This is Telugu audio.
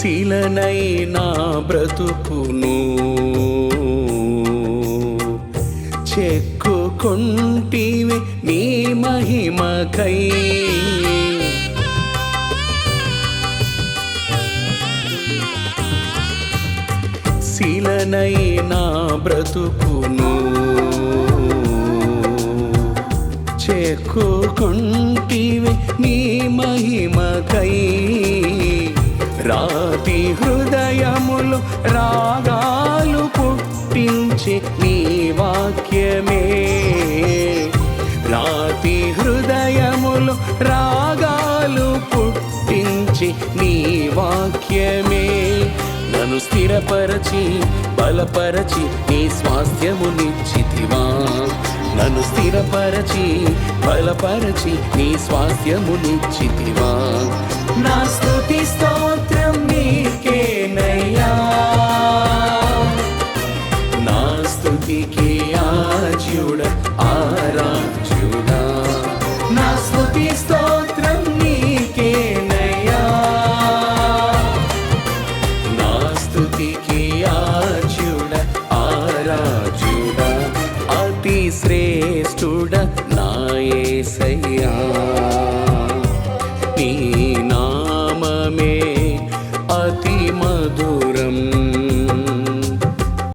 శిలనైనా బ్రతుకును చెక్కుకుంటివి నీ మహిమకై. శిలనైనా బ్రతుకును చెక్కుకుంటివి నీ మహిమకై. రాతి హృదయములు రాగాలు పుట్టించి నీ వాక్యమే. రాతి హృదయములు రాగాలు పుట్టించి నీ వాక్యమే. నన్ను స్థిరపరచి బలపరచి నీ స్వాస్థ్యమునిచ్చితివా. నన్ను స్థిరపరచి బలపరచి నీ స్వాస్థ్యమునిచ్చితివా. నా స్తుతి స్తోత్రం నీకేనయ్యా. నా స్తుతికి ఆజ్యుడ ఆరాధ్యుడా. నా స్తుతి స్తోత్రం నీకేనయ్యా. నా స్తుతికి ఆజ్యుడ ఆరాధ్యుడా. అతి శ్రేష్ఠుడ నా యేసయ్యా. నీ